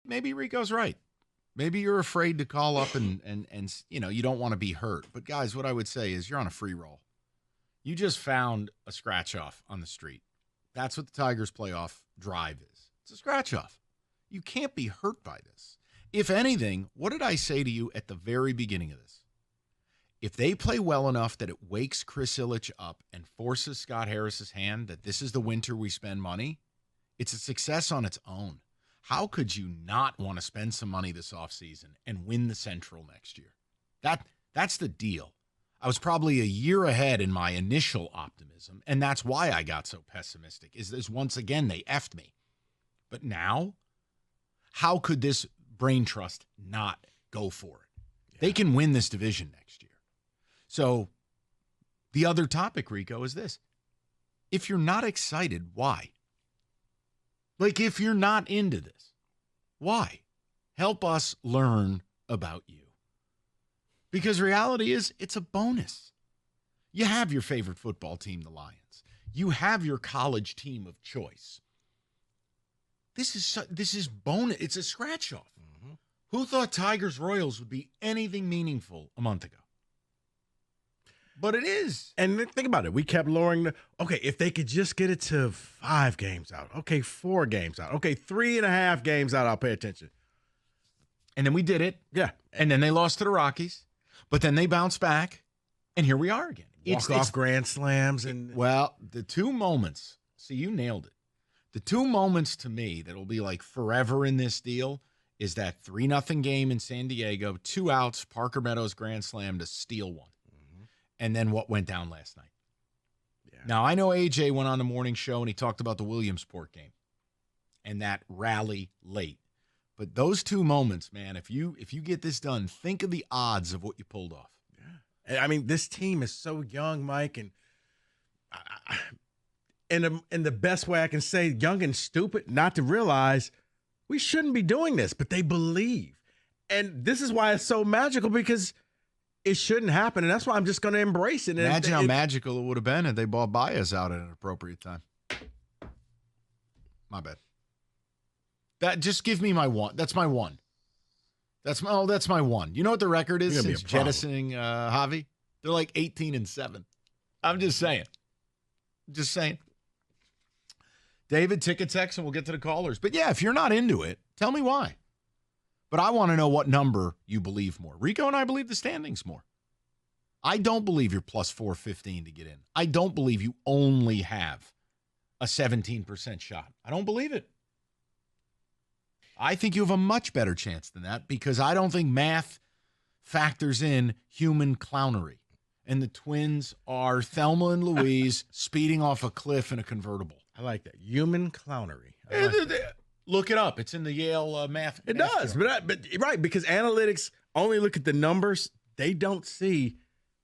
maybe Rico's right. Maybe you're afraid to call up and you don't want to be hurt. But guys, what I would say is you're on a free roll. You just found a scratch off on the street. That's what the Tigers playoff drive is. It's a scratch off. You can't be hurt by this. If anything, what did I say to you at the very beginning of this? If they play well enough that it wakes Chris Ilitch up and forces Scott Harris's hand that this is the winter we spend money, it's a success on its own. How could you not want to spend some money this offseason and win the Central next year? That's the deal. I was probably a year ahead in my initial optimism, and that's why I got so pessimistic, is once again, they effed me. But now, how could this brain trust not go for it? Yeah. They can win this division next year. So the other topic, Rico, is this. If you're not excited, why? Like, if you're not into this, why? Help us learn about you. Because reality is, it's a bonus. You have your favorite football team, the Lions. You have your college team of choice. This is bonus. It's a scratch-off. Mm-hmm. Who thought Tigers-Royals would be anything meaningful a month ago? But it is. And think about it. We kept lowering if they could just get it to 5 games out. Okay, 4 games out. Okay, 3.5 games out, I'll pay attention. And then we did it. Yeah. And then they lost to the Rockies. But then they bounced back. And here we are again. Walk-off grand slams. The 2 moments. See, you nailed it. The 2 moments to me that will be like forever in this deal is that 3-0 game in San Diego, 2 outs, Parker Meadows grand slam to steal one. And then what went down last night. Yeah. Now, I know AJ went on the morning show and he talked about the Williamsport game and that rally late. But those 2 moments, man, if you get this done, think of the odds of what you pulled off. Yeah. I mean, this team is so young, Mike, and in the best way I can say, young and stupid, not to realize we shouldn't be doing this, but they believe. And this is why it's so magical, because it shouldn't happen, and that's why I'm just going to embrace it. Imagine how magical it would have been if they bought Baez out at an appropriate time. My bad. That just give me my one. That's my one. That's my one. You know what the record is since jettisoning Javi? They're like 18-7. I'm just saying. David, ticket text, and we'll get to the callers. But yeah, if you're not into it, tell me why. But I want to know what number you believe more. Rico and I believe the standings more. I don't believe you're plus 415 to get in. I don't believe you only have a 17% shot. I don't believe it. I think you have a much better chance than that because I don't think math factors in human clownery. And the Twins are Thelma and Louise speeding off a cliff in a convertible. I like that. Human clownery. Look it up. It's in the Yale math. It does, but right, because analytics only look at the numbers. They don't see,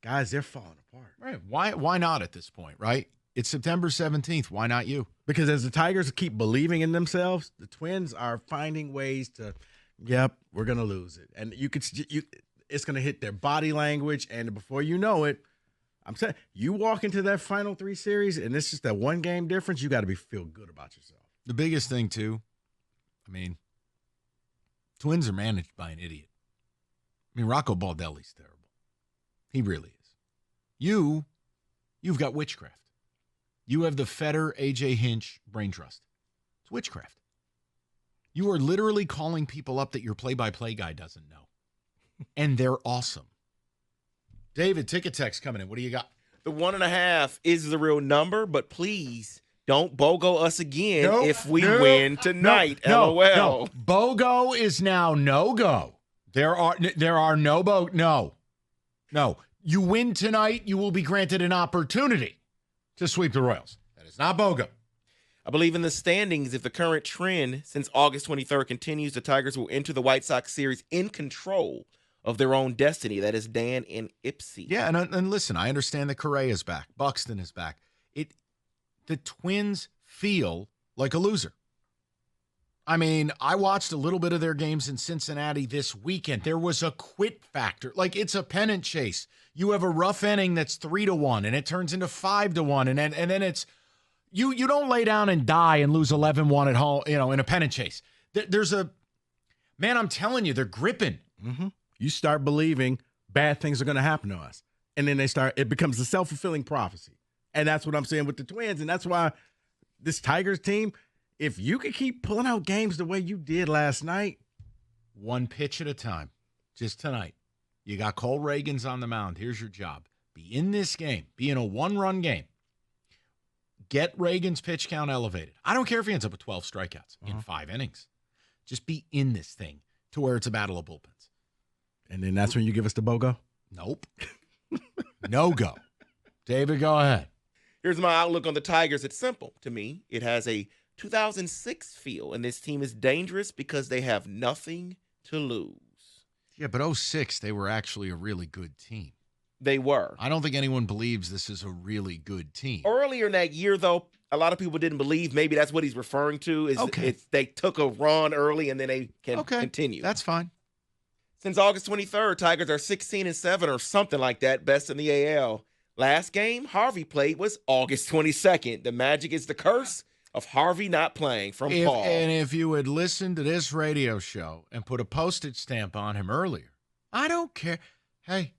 guys, they're falling apart. Right. Why not at this point, right? It's September 17th. Why not you? Because as the Tigers keep believing in themselves, the Twins are finding ways to, we're going to lose it. And it's going to hit their body language, and before you know it, I'm saying, you walk into that final 3 series, and it's just that 1 game difference, you got to feel good about yourself. The biggest thing, too, Twins are managed by an idiot. Rocco Baldelli's terrible. He really is. You've got witchcraft. You have the Feder A.J. Hinch brain trust. It's witchcraft. You are literally calling people up that your play-by-play guy doesn't know. And they're awesome. David, ticket text coming in. What do you got? The 1.5 is the real number, but please don't BOGO us again if we win tonight. LOL. No. BOGO is now no-go. There are no BOGO. No. You win tonight, you will be granted an opportunity to sweep the Royals. That is not BOGO. I believe in the standings, if the current trend since August 23rd continues, the Tigers will enter the White Sox series in control of their own destiny. That is Dan in Ipsy. Yeah, and listen, I understand that Correa is back. Buxton is back. The Twins feel like a loser. I watched a little bit of their games in Cincinnati this weekend. There was a quit factor. Like, it's a pennant chase. You have a rough inning that's 3-1, and it turns into 5-1, and then it's you don't lay down and die and lose 11-1 at home, in a pennant chase. There's a Man, I'm telling you, they're gripping. Mm-hmm. You start believing bad things are going to happen to us. And then it becomes a self-fulfilling prophecy. And that's what I'm saying with the Twins. And that's why this Tigers team, if you could keep pulling out games the way you did last night. One pitch at a time. Just tonight. You got Cole Reagans on the mound. Here's your job. Be in this game. Be in a one-run game. Get Reagan's pitch count elevated. I don't care if he ends up with 12 strikeouts in 5 innings. Just be in this thing to where it's a battle of bullpens. And then that's when you give us the BOGO? Nope. No go. David, go ahead. Here's my outlook on the Tigers. It's simple to me. It has a 2006 feel, and this team is dangerous because they have nothing to lose. Yeah, but 06, they were actually a really good team. They were. I don't think anyone believes this is a really good team. Earlier in that year, though, a lot of people didn't believe. Maybe that's what he's referring to. They took a run early, and then they can continue. That's fine. Since August 23rd, Tigers are 16-7 or something like that, best in the AL. Last game Harvey played was August 22nd. The magic is the curse of Harvey not playing from Paul. And if you had listened to this radio show and put a postage stamp on him earlier, I don't care. Hey,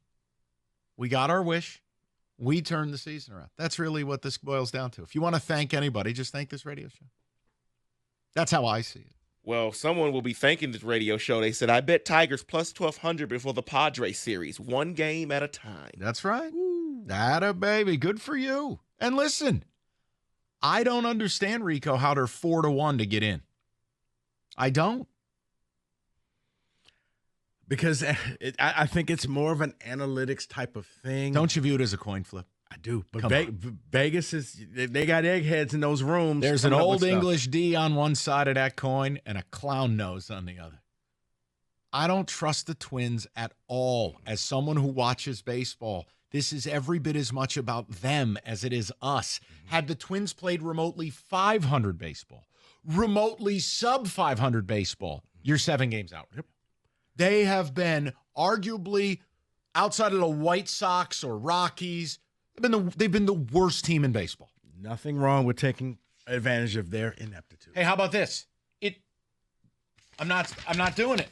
we got our wish. We turned the season around. That's really what this boils down to. If you want to thank anybody, just thank this radio show. That's how I see it. Well, someone will be thanking this radio show. They said, I bet Tigers plus 1,200 before the Padres series, one game at a time. That's right. That baby. Good for you. And listen, I don't understand, Rico, how they're 4-1 to get in. I don't. Because I think it's more of an analytics type of thing. Don't you view it as a coin flip? I do. But Vegas they got eggheads in those rooms. There's an old English D on one side of that coin and a clown nose on the other. I don't trust the Twins at all. As someone who watches baseball, this is every bit as much about them as it is us. Had the Twins played remotely 500 baseball, remotely sub 500 baseball, you're 7 games out. Yep. They have been arguably, outside of the White Sox or Rockies, they've been the worst team in baseball. Nothing wrong with taking advantage of their ineptitude. Hey, how about this? I'm not doing it.